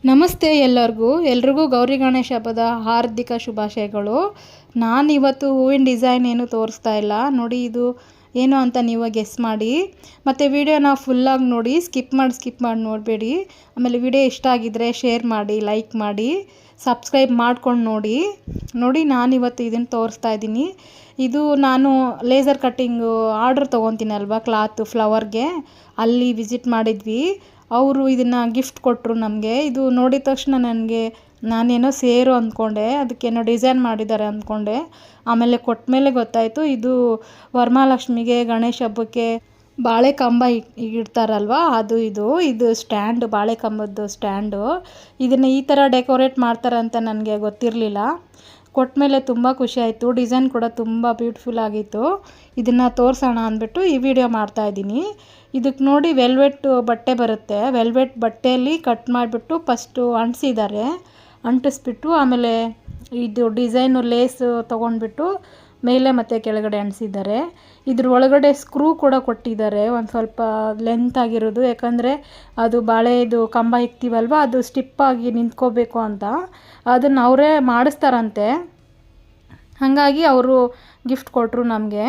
ನಮಸ್ತೆ ಎಲ್ರಿಗೂ ಗೌರಿ ಗಣೇಶ ಹಬ್ಬದ ಹಾರ್ದಿಕ ಶುಭಾಶಯಗಳು. ನಾನಿವತ್ತು ಹೂವಿನ ಡಿಸೈನ್ ಏನು ತೋರಿಸ್ತಾ ಇಲ್ಲ ನೋಡಿ, ಇದು ಏನು ಅಂತ ನೀವು ಗೆಸ್ ಮಾಡಿ. ಮತ್ತು ವಿಡಿಯೋನ ಫುಲ್ಲಾಗಿ ನೋಡಿ, ಸ್ಕಿಪ್ ಮಾಡಿ ನೋಡಬೇಡಿ. ಆಮೇಲೆ ವಿಡಿಯೋ ಇಷ್ಟ ಆಗಿದ್ದರೆ ಶೇರ್ ಮಾಡಿ, ಲೈಕ್ ಮಾಡಿ, ಸಬ್ಸ್ಕ್ರೈಬ್ ಮಾಡ್ಕೊಂಡು ನೋಡಿ. ನಾನಿವತ್ತು ಇದನ್ನು ತೋರಿಸ್ತಾ ಇದ್ದೀನಿ. ಇದು ನಾನು ಲೇಸರ್ ಕಟ್ಟಿಂಗು ಆರ್ಡ್ರ್ ತೊಗೊತೀನಲ್ವ, ಕ್ಲಾತು ಫ್ಲವರ್ಗೆ, ಅಲ್ಲಿ ವಿಸಿಟ್ ಮಾಡಿದ್ವಿ. ಅವರು ಇದನ್ನು ಗಿಫ್ಟ್ ಕೊಟ್ಟರು ನಮಗೆ. ಇದು ನೋಡಿದ ತಕ್ಷಣ ನಾನೇನೋ ಸೇರು ಅಂದ್ಕೊಂಡೆ, ಅದಕ್ಕೇನೋ ಡಿಸೈನ್ ಮಾಡಿದ್ದಾರೆ ಅಂದ್ಕೊಂಡೆ. ಆಮೇಲೆ ಕೊಟ್ಟ ಮೇಲೆ ಗೊತ್ತಾಯಿತು ಇದು ವರಮಹಾಲಕ್ಷ್ಮಿಗೆ ಗಣೇಶ ಹಬ್ಬಕ್ಕೆ ಬಾಳೆ ಕಂಬ ಇಡ್ತಾರಲ್ವ, ಇದು ಸ್ಟ್ಯಾಂಡು, ಬಾಳೆ ಕಂಬದ್ದು ಸ್ಟ್ಯಾಂಡು. ಇದನ್ನು ಈ ಥರ ಡೆಕೋರೇಟ್ ಮಾಡ್ತಾರೆ ಅಂತ ನನಗೆ ಗೊತ್ತಿರಲಿಲ್ಲ. ಕೊಟ್ಟ ಮೇಲೆ ತುಂಬ ಖುಷಿ ಆಯಿತು. ಡಿಸೈನ್ ಕೂಡ ತುಂಬ ಬ್ಯೂಟಿಫುಲ್ ಆಗಿತ್ತು. ಇದನ್ನು ತೋರಿಸೋಣ ಅಂದ್ಬಿಟ್ಟು ಈ ವಿಡಿಯೋ ಮಾಡ್ತಾಯಿದ್ದೀನಿ. ಇದಕ್ಕೆ ನೋಡಿ ವೆಲ್ವೆಟ್ ಬಟ್ಟೆ ಬರುತ್ತೆ, ವೆಲ್ವೆಟ್ ಬಟ್ಟೆಯಲ್ಲಿ ಕಟ್ ಮಾಡಿಬಿಟ್ಟು ಫಸ್ಟು ಅಂಟಿಸ್ಬಿಟ್ಟು ಆಮೇಲೆ ಇದು ಡಿಸೈನು ಲೇಸು ತೊಗೊಂಡ್ಬಿಟ್ಟು ಮೇಲೆ ಮತ್ತು ಕೆಳಗಡೆ ಅಂಟಿಸಿದ್ದಾರೆ. ಇದ್ರ ಒಳಗಡೆ ಸ್ಕ್ರೂ ಕೂಡ ಕೊಟ್ಟಿದ್ದಾರೆ, ಒಂದು ಸ್ವಲ್ಪ ಲೆಂತ್ ಆಗಿರೋದು, ಯಾಕಂದರೆ ಅದು ಬಾಳೆದು ಕಂಬ ಇಕ್ತೀವಲ್ವ, ಅದು ಸ್ಟಿಪ್ಪಾಗಿ ನಿಂತ್ಕೋಬೇಕು ಅಂತ. ಅದನ್ನು ಅವರೇ ಮಾಡಿಸ್ತಾರಂತೆ. ಹಾಗಾಗಿ ಅವರು ಗಿಫ್ಟ್ ಕೊಟ್ಟರು ನಮಗೆ.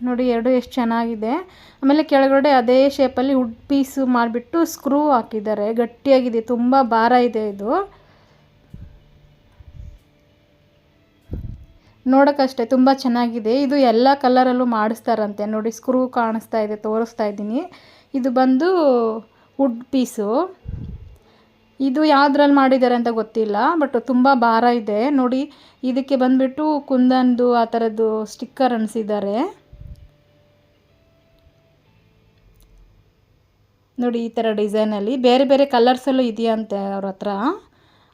ನೋಡಿ ಎರಡು ಎಷ್ಟು ಚೆನ್ನಾಗಿದೆ. ಆಮೇಲೆ ಕೆಳಗಡೆ ಅದೇ ಶೇಪಲ್ಲಿ ವುಡ್ ಪೀಸು ಮಾಡಿಬಿಟ್ಟು ಸ್ಕ್ರೂ ಹಾಕಿದ್ದಾರೆ, ಗಟ್ಟಿಯಾಗಿದೆ, ತುಂಬ ಭಾರ ಇದೆ. ಇದು ನೋಡೋಕ್ಕಷ್ಟೇ ತುಂಬ ಚೆನ್ನಾಗಿದೆ. ಇದು ಎಲ್ಲ ಕಲರಲ್ಲೂ ಮಾಡಿಸ್ತಾರಂತೆ. ನೋಡಿ ಸ್ಕ್ರೂ ಕಾಣಿಸ್ತಾ ಇದೆ, ತೋರಿಸ್ತಾ ಇದ್ದೀನಿ. ಇದು ಬಂದು ವುಡ್ ಪೀಸು. ಇದು ಯಾವುದ್ರಲ್ಲಿ ಮಾಡಿದ್ದಾರೆ ಅಂತ ಗೊತ್ತಿಲ್ಲ, ಬಟ್ ತುಂಬ ಭಾರ ಇದೆ. ನೋಡಿ ಇದಕ್ಕೆ ಬಂದುಬಿಟ್ಟು ಕುಂದನ್ದು ಆ ಥರದ್ದು ಸ್ಟಿಕ್ಕರ್ ಅಂಟಿಸಿದ್ದಾರೆ. ನೋಡಿ ಈ ಥರ ಡಿಸೈನಲ್ಲಿ ಬೇರೆ ಬೇರೆ ಕಲರ್ಸಲ್ಲೂ ಇದೆಯಂತೆ ಅವ್ರ ಹತ್ರ.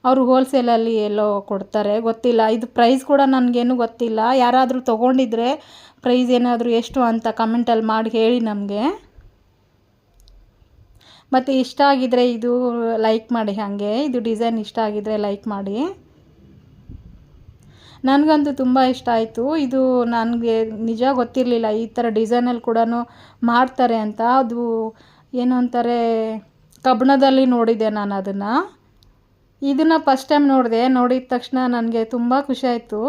ಅವರು ಹೋಲ್ಸೇಲಲ್ಲಿ ಎಲ್ಲೋ ಕೊಡ್ತಾರೆ, ಗೊತ್ತಿಲ್ಲ. ಇದು ಪ್ರೈಸ್ ಕೂಡ ನನಗೇನು ಗೊತ್ತಿಲ್ಲ. ಯಾರಾದರೂ ತೊಗೊಂಡಿದ್ರೆ ಪ್ರೈಸ್ ಏನಾದರೂ ಎಷ್ಟು ಅಂತ ಕಮೆಂಟಲ್ಲಿ ಮಾಡಿ ಹೇಳಿ ನಮಗೆ. ಮತ್ತು ಇಷ್ಟ ಆಗಿದರೆ ಇದು ಲೈಕ್ ಮಾಡಿ. ಹಾಗೆ ಇದು ಡಿಸೈನ್ ಇಷ್ಟ ಆಗಿದರೆ ಲೈಕ್ ಮಾಡಿ. ನನಗಂತೂ ತುಂಬ ಇಷ್ಟ ಆಯಿತು. ಇದು ನನಗೆ ನಿಜ ಗೊತ್ತಿರಲಿಲ್ಲ ಈ ಥರ ಡಿಸೈನಲ್ಲಿ ಕೂಡ ಮಾಡ್ತಾರೆ ಅಂತ. ಅದು ಏನು ಅಂತಾರೆ, ಕಬ್ಬಣದಲ್ಲಿ ನೋಡಿದೆ ನಾನು ಇದನ್ನು ಫಸ್ಟ್ ಟೈಮ್ ನೋಡಿದೆ. ನೋಡಿದ ತಕ್ಷಣ ನನಗೆ ತುಂಬ ಖುಷಿ ಆಯಿತು.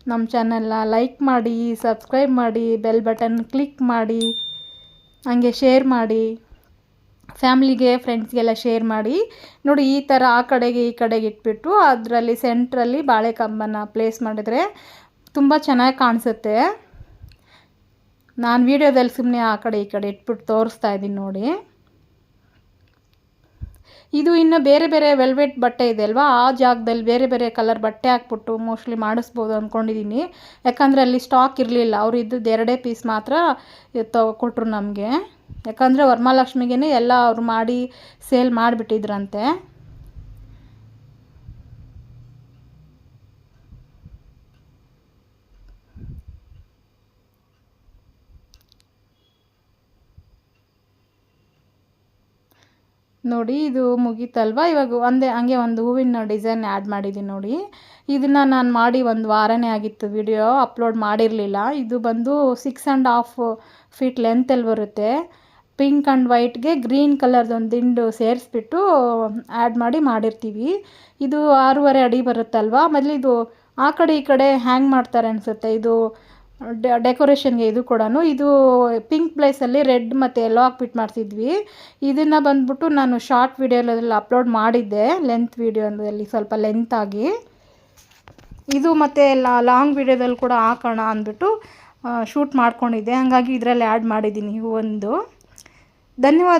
ನಮ್ಮ ಚಾನಲ್ನ ಲೈಕ್ ಮಾಡಿ, ಸಬ್ಸ್ಕ್ರೈಬ್ ಮಾಡಿ, ಬೆಲ್ ಬಟನ್ ಕ್ಲಿಕ್ ಮಾಡಿ, ಹಾಗೆ ಶೇರ್ ಮಾಡಿ, ಫ್ಯಾಮ್ಲಿಗೆ ಫ್ರೆಂಡ್ಸ್ಗೆಲ್ಲ ಶೇರ್ ಮಾಡಿ. ನೋಡಿ ಈ ಥರ ಆ ಕಡೆಗೆ ಈ ಕಡೆಗೆ ಇಟ್ಬಿಟ್ಟು ಅದರಲ್ಲಿ ಸೆಂಟ್ರಲ್ಲಿ ಬಾಳೆ ಕಂಬನ ಪ್ಲೇಸ್ ಮಾಡಿದರೆ ತುಂಬ ಚೆನ್ನಾಗಿ ಕಾಣಿಸುತ್ತೆ. ನಾನು ವಿಡಿಯೋದಲ್ಲಿ ಸುಮ್ಮನೆ ಆ ಕಡೆ ಈ ಕಡೆ ಇಟ್ಬಿಟ್ಟು ತೋರಿಸ್ತಾ ಇದ್ದೀನಿ ನೋಡಿ. ಇದು ಇನ್ನು ಬೇರೆ ಬೇರೆ ವೆಲ್ವೆಟ್ ಬಟ್ಟೆ ಇದೆ ಅಲ್ವಾ, ಆ ಜಾಗದಲ್ಲಿ ಬೇರೆ ಬೇರೆ ಕಲರ್ ಬಟ್ಟೆ ಹಾಕ್ಬಿಟ್ಟು ಮೋಸ್ಟ್ಲಿ ಮಾಡಿಸ್ಬೋದು ಅಂದ್ಕೊಂಡಿದ್ದೀನಿ. ಯಾಕಂದರೆ ಅಲ್ಲಿ ಸ್ಟಾಕ್ ಇರಲಿಲ್ಲ, ಅವರು ಇದ್ದದ್ದು ಎರಡೇ ಪೀಸ್ ಮಾತ್ರ ಕೊಟ್ಟರು ನಮಗೆ. ಯಾಕಂದರೆ ವರಮಹಾಲಕ್ಷ್ಮಿಗೇ ಎಲ್ಲ ಅವರು ಮಾಡಿ ಸೇಲ್ ಮಾಡಿಬಿಟ್ಟಿದ್ರಂತೆ. ನೋಡಿ ಇದು ಮುಗೀತಲ್ವ, ಇವಾಗ ಹಂಗೆ ಒಂದು ಹೂವಿನ ಡಿಸೈನ್ ಆ್ಯಡ್ ಮಾಡಿದ್ದೀನಿ ನೋಡಿ. ಇದನ್ನು ನಾನು ಮಾಡಿ ಒಂದು ವಾರನೇ ಆಗಿತ್ತು, ವಿಡಿಯೋ ಅಪ್ಲೋಡ್ ಮಾಡಿರಲಿಲ್ಲ. ಇದು ಬಂದು 6.5 ಫೀಟ್ ಲೆಂತಲ್ಲಿ ಬರುತ್ತೆ. ಪಿಂಕ್ ಆ್ಯಂಡ್ ವೈಟ್ಗೆ ಗ್ರೀನ್ ಕಲರ್ದೊಂದು ದಿಂಡು ಸೇರಿಸ್ಬಿಟ್ಟು ಆ್ಯಡ್ ಮಾಡಿರ್ತೀವಿ. ಇದು 6.5 ಅಡಿ ಬರುತ್ತಲ್ವ. ಆಮೇಲೆ ಇದು ಆ ಕಡೆ ಈ ಕಡೆ ಹ್ಯಾಂಗ್ ಮಾಡ್ತಾರೆ ಅನಿಸುತ್ತೆ. ಇದು ಡೆಕೋರೇಷನ್ಗೆ ಇದು ಕೂಡ. ಇದು ಪಿಂಕ್ ಪ್ಲೇಸಲ್ಲಿ ರೆಡ್ ಮತ್ತು ಯೆಲ್ಲೋ ಹಾಕ್ಬಿಟ್ಟು ಮಾಡಿಸಿದ್ವಿ. ಇದನ್ನು ಬಂದ್ಬಿಟ್ಟು ನಾನು ಶಾರ್ಟ್ ವಿಡಿಯೋದಲ್ಲಿ ಅಪ್ಲೋಡ್ ಮಾಡಿದ್ದೆ, ಲೆಂತ್ ವಿಡಿಯೋದಲ್ಲಿ ಸ್ವಲ್ಪ ಲೆಂತಾಗಿ. ಇದು ಮತ್ತು ಲಾಂಗ್ ವಿಡಿಯೋದಲ್ಲಿ ಕೂಡ ಹಾಕೋಣ ಅಂದ್ಬಿಟ್ಟು ಶೂಟ್ ಮಾಡ್ಕೊಂಡಿದ್ದೆ. ಹಾಗಾಗಿ ಇದರಲ್ಲಿ ಆ್ಯಡ್ ಮಾಡಿದ್ದೀನಿ ಒಂದು. ಧನ್ಯವಾದ.